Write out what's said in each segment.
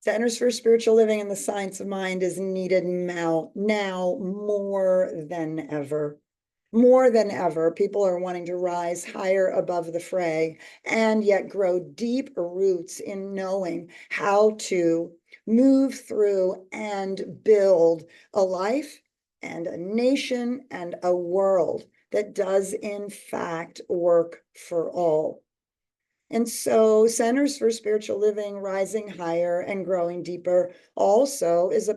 Centers for Spiritual Living and the Science of Mind is needed now more than ever. More than ever, people are wanting to rise higher above the fray and yet grow deep roots in knowing how to move through and build a life and a nation and a world that does in fact work for all. And so Centers for Spiritual Living, Rising Higher and Growing Deeper also is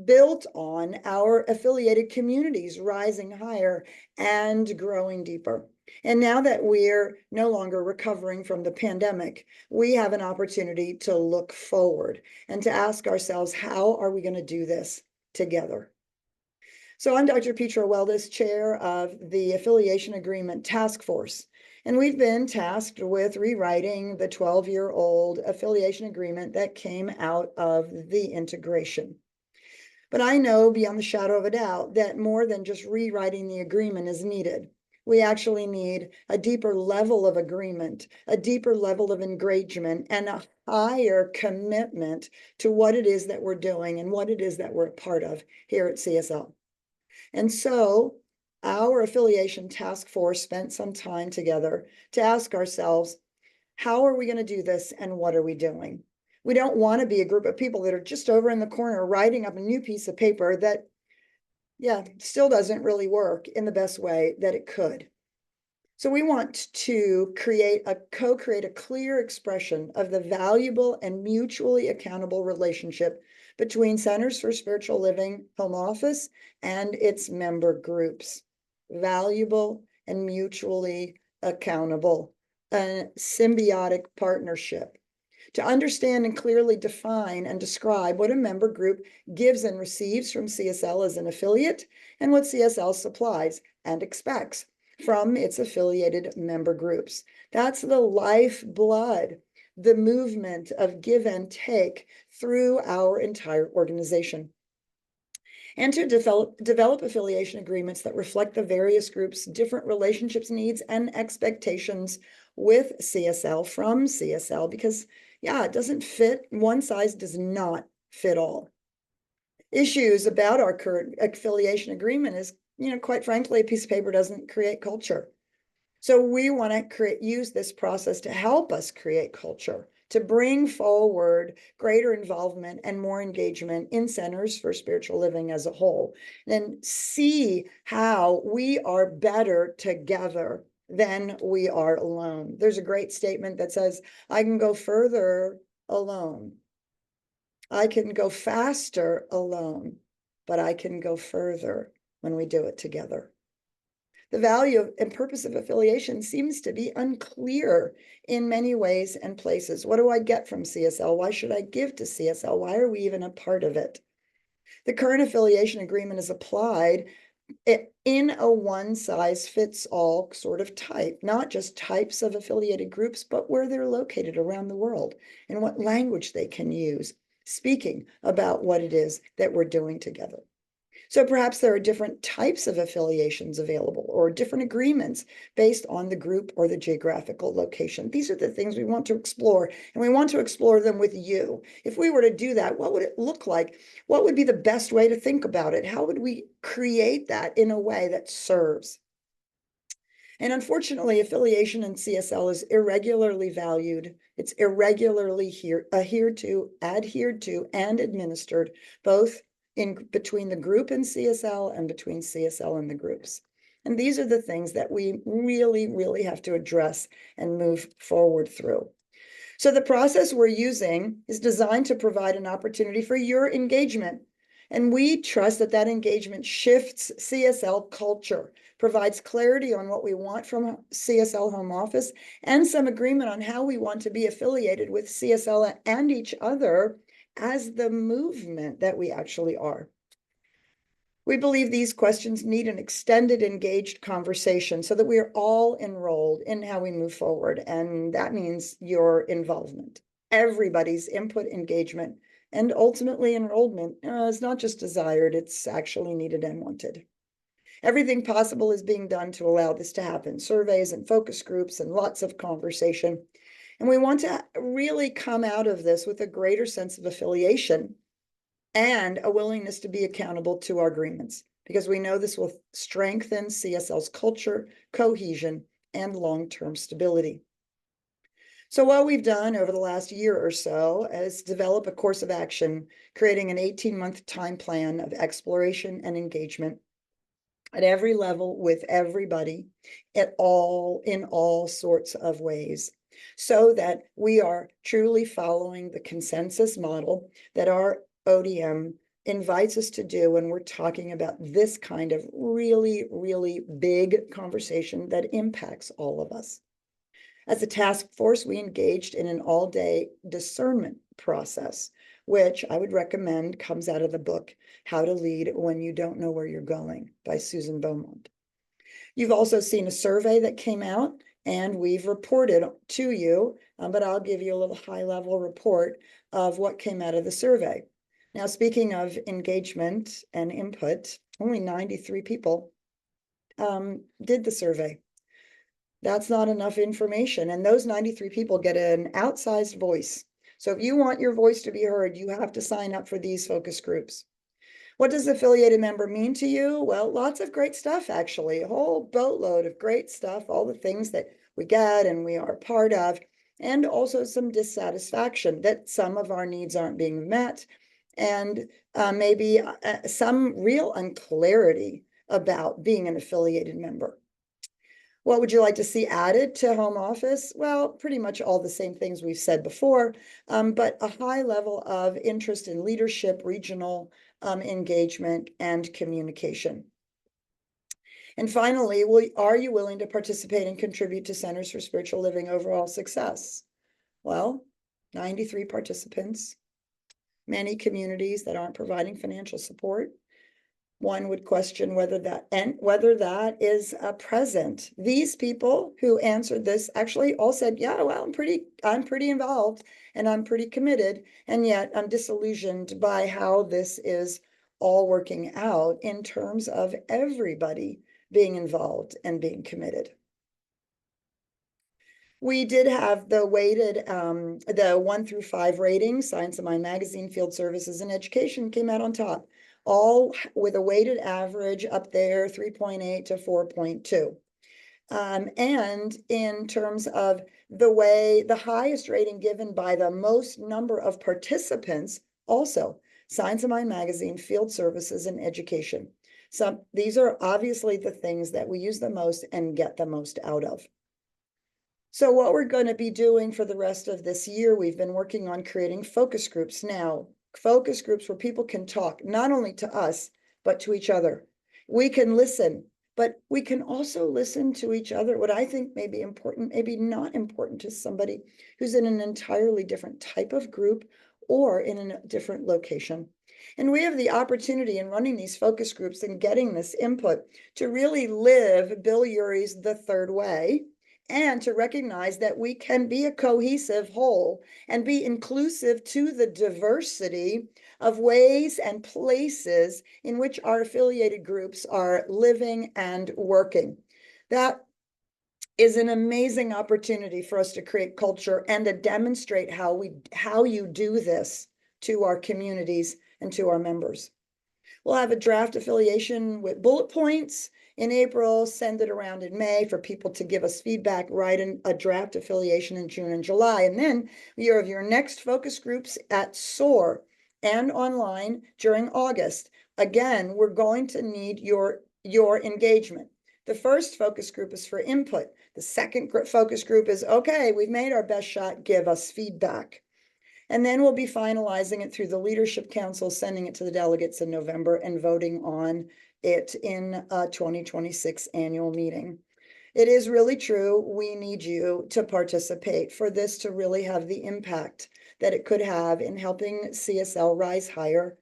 built on our affiliated communities rising higher and growing deeper. And now that we're no longer recovering from the pandemic, we have an opportunity to look forward and to ask ourselves, how are we going to do this together? So I'm Dr. Petra Weldes, chair of the Affiliation Agreement Task Force. And we've been tasked with rewriting the 12-year-old affiliation agreement that came out of the integration. But I know beyond the shadow of a doubt that more than just rewriting the agreement is needed. We actually need a deeper level of agreement, a deeper level of engagement, and a higher commitment to what it is that we're doing and what it is that we're a part of here at CSL. And so our affiliation task force spent some time together to ask ourselves, how are we going to do this and what are we doing? We don't want to be a group of people that are just over in the corner writing up a new piece of paper that, still doesn't really work in the best way that it could. So we want to co-create a clear expression of the valuable and mutually accountable relationship between Centers for Spiritual Living Home Office and its member groups. Valuable and mutually accountable, a symbiotic partnership. To understand and clearly define and describe what a member group gives and receives from CSL as an affiliate and what CSL supplies and expects from its affiliated member groups. That's the lifeblood, the movement of give and take through our entire organization. And to develop affiliation agreements that reflect the various groups' different relationships, needs, and expectations with CSL from CSL, because it doesn't fit. One size does not fit all. Issues about our current affiliation agreement is, quite frankly, a piece of paper doesn't create culture. So we want to use this process to help us create culture, to bring forward greater involvement and more engagement in Centers for Spiritual Living as a whole, and see how we are better together than we are alone. There's a great statement that says, I can go further alone. I can go faster alone, but I can go further when we do it together. The value and purpose of affiliation seems to be unclear in many ways and places. What do I get from CSL? Why should I give to CSL? Why are we even a part of it? The current affiliation agreement is applied in a one-size-fits-all sort of type, not just types of affiliated groups, but where they're located around the world and what language they can use, speaking about what it is that we're doing together. So perhaps there are different types of affiliations available or different agreements based on the group or the geographical location. These are the things we want to explore, and we want to explore them with you. If we were to do that, what would it look like? What would be the best way to think about it? How would we create that in a way that serves? And unfortunately, affiliation in CSL is irregularly valued. It's irregularly adhered to, and administered, both in between the group and CSL and between CSL and the groups. And these are the things that we really, really have to address and move forward through. So the process we're using is designed to provide an opportunity for your engagement. And we trust that that engagement shifts CSL culture, provides clarity on what we want from CSL Home Office, and some agreement on how we want to be affiliated with CSL and each other as the movement that we actually are. We believe these questions need an extended, engaged conversation so that we are all enrolled in how we move forward. And that means your involvement, everybody's input, engagement, and ultimately enrollment is not just desired, it's actually needed and wanted. Everything possible is being done to allow this to happen. Surveys and focus groups and lots of conversation. And we want to really come out of this with a greater sense of affiliation and a willingness to be accountable to our agreements, because we know this will strengthen CSL's culture, cohesion, and long-term stability. So what we've done over the last year or so is develop a course of action, creating an 18-month time plan of exploration and engagement at every level with everybody in all sorts of ways, so that we are truly following the consensus model that our ODM invites us to do when we're talking about this kind of really, really big conversation that impacts all of us. As a task force, we engaged in an all-day discernment process, which I would recommend comes out of the book, How to Lead When You Don't Know Where You're Going by Susan Beaumont. You've also seen a survey that came out, and we've reported to you, but I'll give you a little high-level report of what came out of the survey. Now, speaking of engagement and input, only 93 people did the survey. That's not enough information. And those 93 people get an outsized voice. So if you want your voice to be heard, you have to sign up for these focus groups. What does affiliated member mean to you? Well, lots of great stuff, actually, a whole boatload of great stuff, all the things that we get and we are part of, and also some dissatisfaction that some of our needs aren't being met, and maybe some real unclarity about being an affiliated member. What would you like to see added to home office? Well, pretty much all the same things we've said before, but a high level of interest in leadership, regional engagement, and communication. And finally, are you willing to participate and contribute to Centers for Spiritual Living overall success? Well, 93 participants, many communities that aren't providing financial support. One would question whether that is present. These people who answered this actually all said, yeah, well, I'm pretty involved and I'm pretty committed, and yet I'm disillusioned by how this is all working out in terms of everybody being involved and being committed. We did have the weighted, the 1 through 5 ratings. Science of Mind magazine, Field Services, and Education came out on top, all with a weighted average up there, 3.8 to 4.2. And in terms of the highest rating given by the most number of participants, also Science of Mind magazine, Field Services, and Education. So these are obviously the things that we use the most and get the most out of. So what we're going to be doing for the rest of this year, we've been working on creating focus groups now. Focus groups where people can talk, not only to us, but to each other. We can listen, but we can also listen to each other. What I think may be important, maybe not important to somebody who's in an entirely different type of group or in a different location. And we have the opportunity in running these focus groups and getting this input to really live Bill Urey's The Third Way, and to recognize that we can be a cohesive whole and be inclusive to the diversity of ways and places in which our affiliated groups are living and working. That is an amazing opportunity for us to create culture and to demonstrate how you do this to our communities and to our members. We'll have a draft affiliation with bullet points in April, send it around in May for people to give us feedback, write a draft affiliation in June and July. And then you have your next focus groups at SOAR and online during August. Again, we're going to need your engagement. The first focus group is for input. The second focus group is, okay, we've made our best shot, give us feedback. And then we'll be finalizing it through the Leadership Council, sending it to the delegates in November, and voting on it in 2026 annual meeting. It is really true. We need you to participate for this to really have the impact that it could have in helping CSL rise higher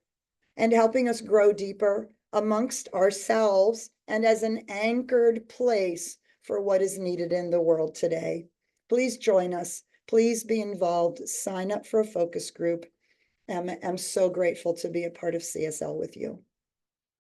and helping us grow deeper amongst ourselves and as an anchored place for what is needed in the world today. Please join us. Please be involved. Sign up for a focus group. I'm so grateful to be a part of CSL with you.